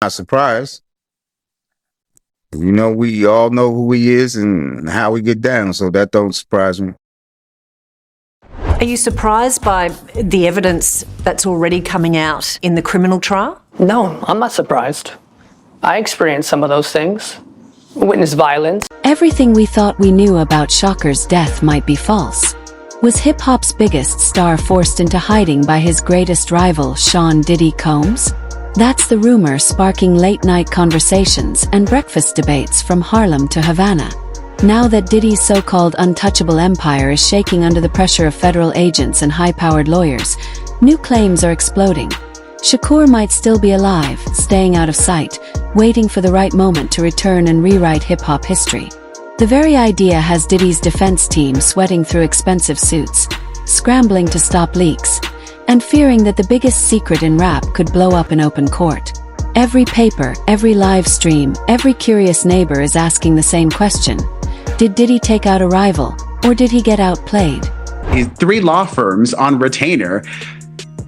Not surprised. We all know who he is and how we get down, so that don't surprise me. Are you surprised by the evidence that's already coming out in the criminal trial? No, I'm not surprised. I experienced some of those things. Witnessed violence. Everything we thought we knew about Shocker's death might be false. Was hip-hop's biggest star forced into hiding by his greatest rival, Sean Diddy Combs? That's the rumor sparking late-night conversations and breakfast debates from Harlem to Havana. Now that Diddy's so-called untouchable empire is shaking under the pressure of federal agents and high-powered lawyers, new claims are exploding. Shakur might still be alive, staying out of sight, waiting for the right moment to return and rewrite hip-hop history. The very idea has Diddy's defense team sweating through expensive suits, scrambling to stop leaks, and fearing that the biggest secret in rap could blow up in open court. Every paper, every live stream, every curious neighbor is asking the same question. Did Diddy take out a rival, or did he get outplayed? He's 3 law firms on retainer.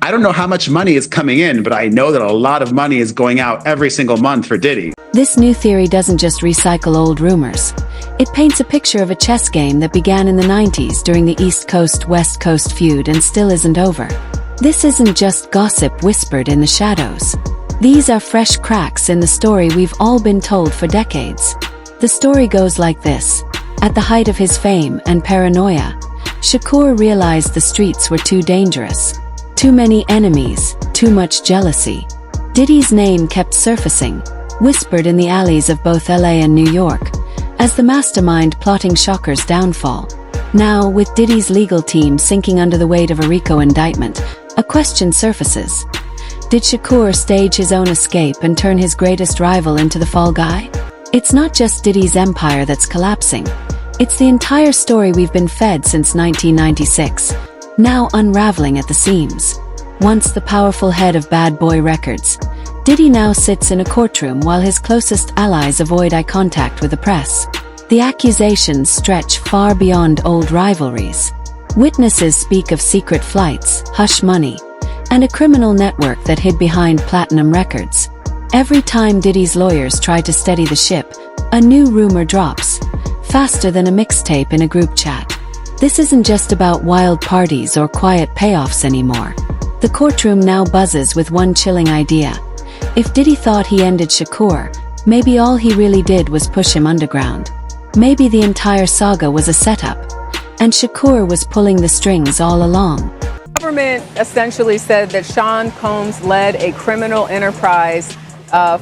I don't know how much money is coming in, but I know that a lot of money is going out every single month for Diddy. This new theory doesn't just recycle old rumors. It paints a picture of a chess game that began in the 90s during the East Coast-West Coast feud and still isn't over. This isn't just gossip whispered in the shadows. These are fresh cracks in the story we've all been told for decades. The story goes like this. At the height of his fame and paranoia, Shakur realized the streets were too dangerous. Too many enemies, too much jealousy. Diddy's name kept surfacing, whispered in the alleys of both LA and New York, as the mastermind plotting Shocker's downfall. Now, with Diddy's legal team sinking under the weight of a RICO indictment, a question surfaces. Did Shakur stage his own escape and turn his greatest rival into the fall guy? It's not just Diddy's empire that's collapsing. It's the entire story we've been fed since 1996, now unraveling at the seams. Once the powerful head of Bad Boy Records, Diddy now sits in a courtroom while his closest allies avoid eye contact with the press. The accusations stretch far beyond old rivalries. Witnesses speak of secret flights, hush money, and a criminal network that hid behind platinum records. Every time Diddy's lawyers try to steady the ship, a new rumor drops, faster than a mixtape in a group chat. This isn't just about wild parties or quiet payoffs anymore. The courtroom now buzzes with one chilling idea. If Diddy thought he ended Shakur, maybe all he really did was push him underground. Maybe the entire saga was a setup, and Shakur was pulling the strings all along. The government essentially said that Sean Combs led a criminal enterprise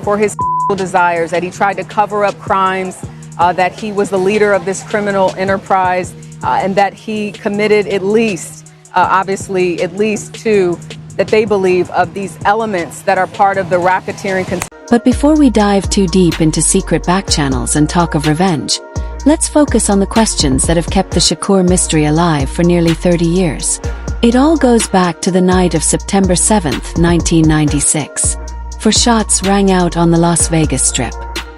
for his desires, that he tried to cover up crimes, that he was the leader of this criminal enterprise, and that he committed at least 2, that they believe, of these elements that are part of the racketeering. But before we dive too deep into secret backchannels and talk of revenge, let's focus on the questions that have kept the Shakur mystery alive for nearly 30 years. It all goes back to the night of September 7, 1996. For shots rang out on the Las Vegas Strip.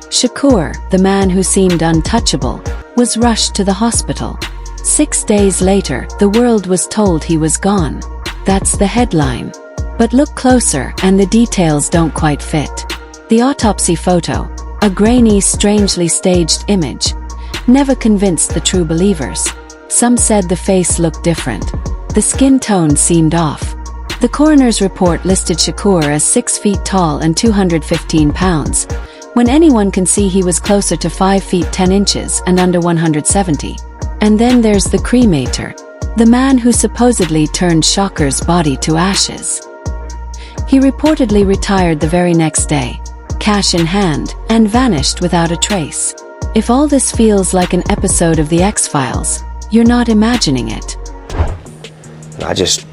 Shakur, the man who seemed untouchable, was rushed to the hospital. 6 days later, the world was told he was gone. That's the headline. But look closer and the details don't quite fit. The autopsy photo, a grainy, strangely staged image, never convinced the true believers. Some said the face looked different. The skin tone seemed off. The coroner's report listed Shakur as 6 feet tall and 215 pounds, when anyone can see he was closer to 5 feet 10 inches and under 170. And then there's the cremator, the man who supposedly turned Shocker's body to ashes. He reportedly retired the very next day, cash in hand, and vanished without a trace. If all this feels like an episode of The X-Files, you're not imagining it. I just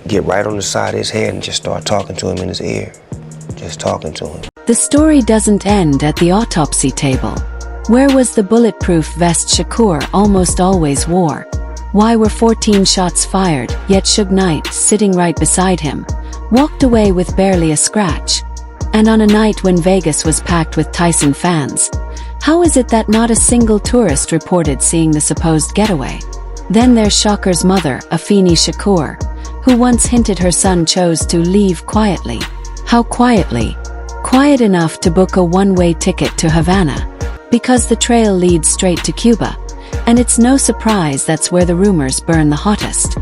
get right on the side of his head and just start talking to him in his ear. Just talking to him. The story doesn't end at the autopsy table. Where was the bulletproof vest Shakur almost always wore? Why were 14 shots fired, yet Suge Knight, sitting right beside him, walked away with barely a scratch? And on a night when Vegas was packed with Tyson fans, how is it that not a single tourist reported seeing the supposed getaway? Then there's Shocker's mother, Afeni Shakur, who once hinted her son chose to leave quietly. How quietly? quiet enough to book a one-way ticket to Havana, because the trail leads straight to Cuba, and it's no surprise that's where the rumors burn the hottest.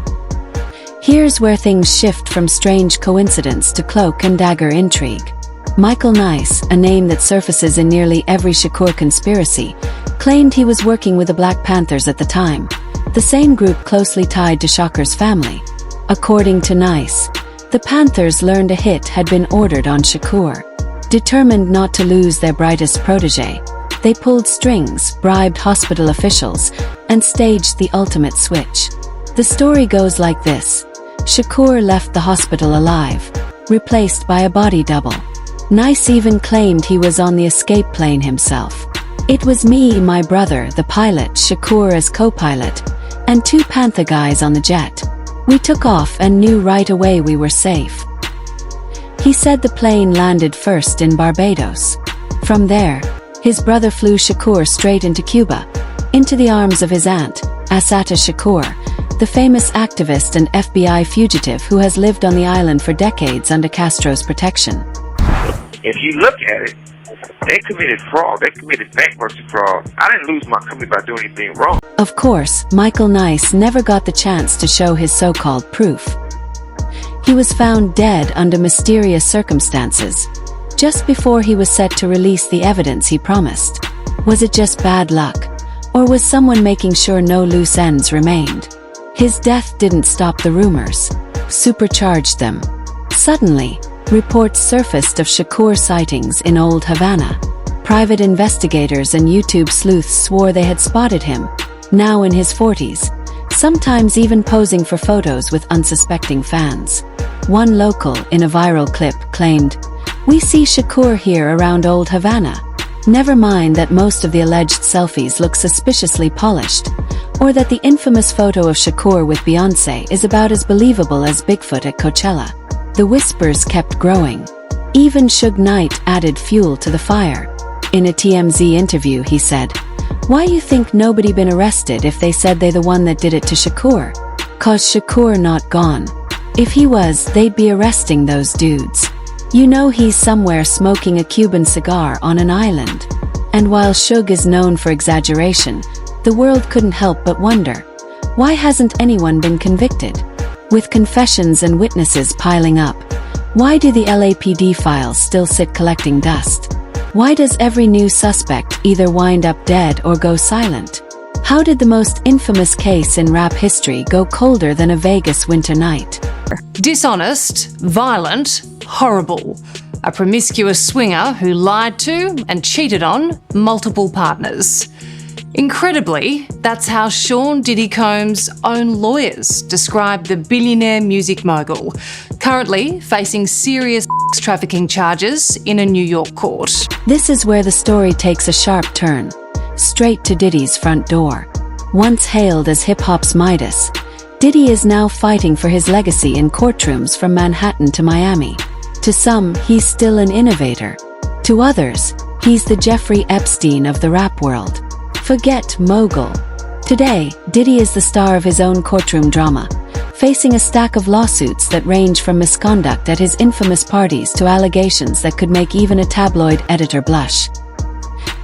Here's where things shift from strange coincidence to cloak and dagger intrigue. Michael Nice, a name that surfaces in nearly every Shakur conspiracy, claimed he was working with the Black Panthers at the time, the same group closely tied to Shakur's family. According to Nice, the Panthers learned a hit had been ordered on Shakur. Determined not to lose their brightest protege, they pulled strings, bribed hospital officials, and staged the ultimate switch. The story goes like this. Shakur left the hospital alive, replaced by a body double. Nice even claimed he was on the escape plane himself. It was me, my brother, the pilot, Shakur as co-pilot, and 2 Panther guys on the jet. We took off and knew right away we were safe. He said the plane landed first in Barbados. From there, his brother flew Shakur straight into Cuba, into the arms of his aunt, Assata Shakur, the famous activist and FBI fugitive who has lived on the island for decades under Castro's protection. If you look at it, they committed fraud. They committed bankruptcy fraud. I didn't lose my company by doing anything wrong. Of course, Michael Nice never got the chance to show his so-called proof. He was found dead under mysterious circumstances, just before he was set to release the evidence he promised. Was it just bad luck, or was someone making sure no loose ends remained? His death didn't stop the rumors, supercharged them. Suddenly, reports surfaced of Shakur sightings in Old Havana. Private investigators and YouTube sleuths swore they had spotted him, now in his 40s, sometimes even posing for photos with unsuspecting fans. One local, in a viral clip, claimed, "We see Shakur here around Old Havana. Never mind that most of the alleged selfies look suspiciously polished, or that the infamous photo of Shakur with Beyoncé is about as believable as Bigfoot at Coachella." The whispers kept growing. Even Suge Knight added fuel to the fire. In a TMZ interview, he said, "Why you think nobody been arrested if they said they the one that did it to Shakur? 'Cause Shakur not gone. If he was, they'd be arresting those dudes. You know he's somewhere smoking a Cuban cigar on an island." And while Suge is known for exaggeration, the world couldn't help but wonder, why hasn't anyone been convicted? With confessions and witnesses piling up, why do the LAPD files still sit collecting dust? Why does every new suspect either wind up dead or go silent? How did the most infamous case in rap history go colder than a Vegas winter night? Dishonest, violent, horrible. A promiscuous swinger who lied to and cheated on multiple partners. Incredibly, that's how Sean Diddy Combs' own lawyers described the billionaire music mogul, currently facing serious trafficking charges in a New York court. This is where the story takes a sharp turn, straight to Diddy's front door. Once hailed as hip-hop's Midas, Diddy is now fighting for his legacy in courtrooms from Manhattan to Miami. To some, he's still an innovator. To others, he's the Jeffrey Epstein of the rap world. Forget mogul. Today, Diddy is the star of his own courtroom drama, facing a stack of lawsuits that range from misconduct at his infamous parties to allegations that could make even a tabloid editor blush.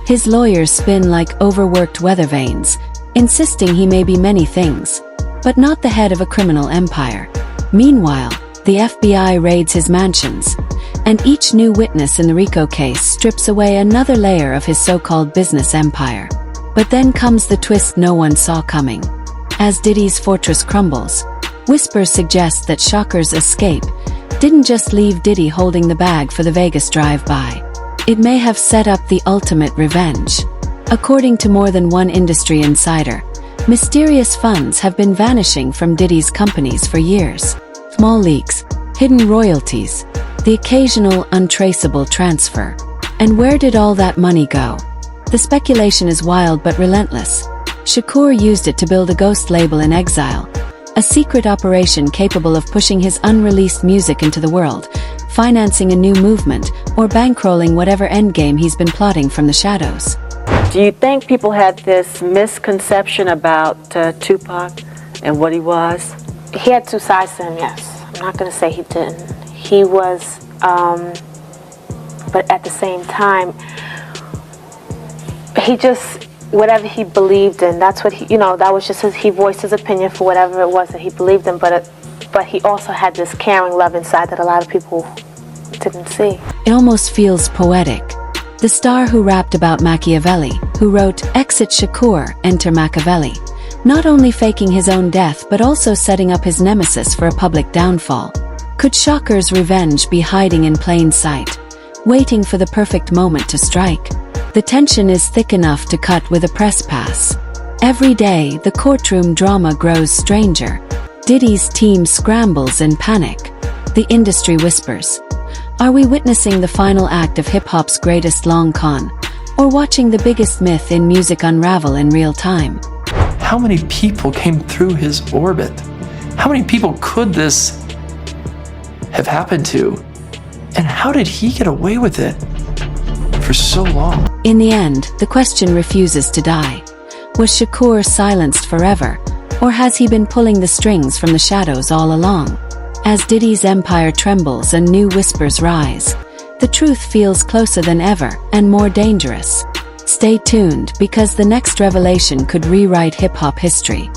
His lawyers spin like overworked weather vanes, insisting he may be many things, but not the head of a criminal empire. Meanwhile, the FBI raids his mansions, and each new witness in the RICO case strips away another layer of his so-called business empire. But then comes the twist no one saw coming. As Diddy's fortress crumbles, whispers suggest that Shakur's escape didn't just leave Diddy holding the bag for the Vegas drive-by. It may have set up the ultimate revenge. According to more than one industry insider, mysterious funds have been vanishing from Diddy's companies for years. Small leaks, hidden royalties, the occasional untraceable transfer. And where did all that money go? The speculation is wild but relentless. Shakur used it to build a ghost label in exile, a secret operation capable of pushing his unreleased music into the world, financing a new movement, or bankrolling whatever endgame he's been plotting from the shadows. Do you think people had this misconception about Tupac and what he was? He had two sides to him, yes. I'm not going to say he didn't. He was But at the same time, he just, whatever he believed in, that's what he, that was just he voiced his opinion for whatever it was that he believed in, but he also had this caring love inside that a lot of people didn't see. It almost feels poetic. The star who rapped about Machiavelli, who wrote, "Exit Shakur, enter Machiavelli," not only faking his own death but also setting up his nemesis for a public downfall. Could Shakur's revenge be hiding in plain sight, waiting for the perfect moment to strike? The tension is thick enough to cut with a press pass. Every day, the courtroom drama grows stranger. Diddy's team scrambles in panic. The industry whispers. Are we witnessing the final act of hip-hop's greatest long con, or watching the biggest myth in music unravel in real time? How many people came through his orbit? How many people could this have happened to? And how did he get away with it for so long? In the end, the question refuses to die. Was Shakur silenced forever, or has he been pulling the strings from the shadows all along? As Diddy's empire trembles and new whispers rise, the truth feels closer than ever and more dangerous. Stay tuned, because the next revelation could rewrite hip-hop history.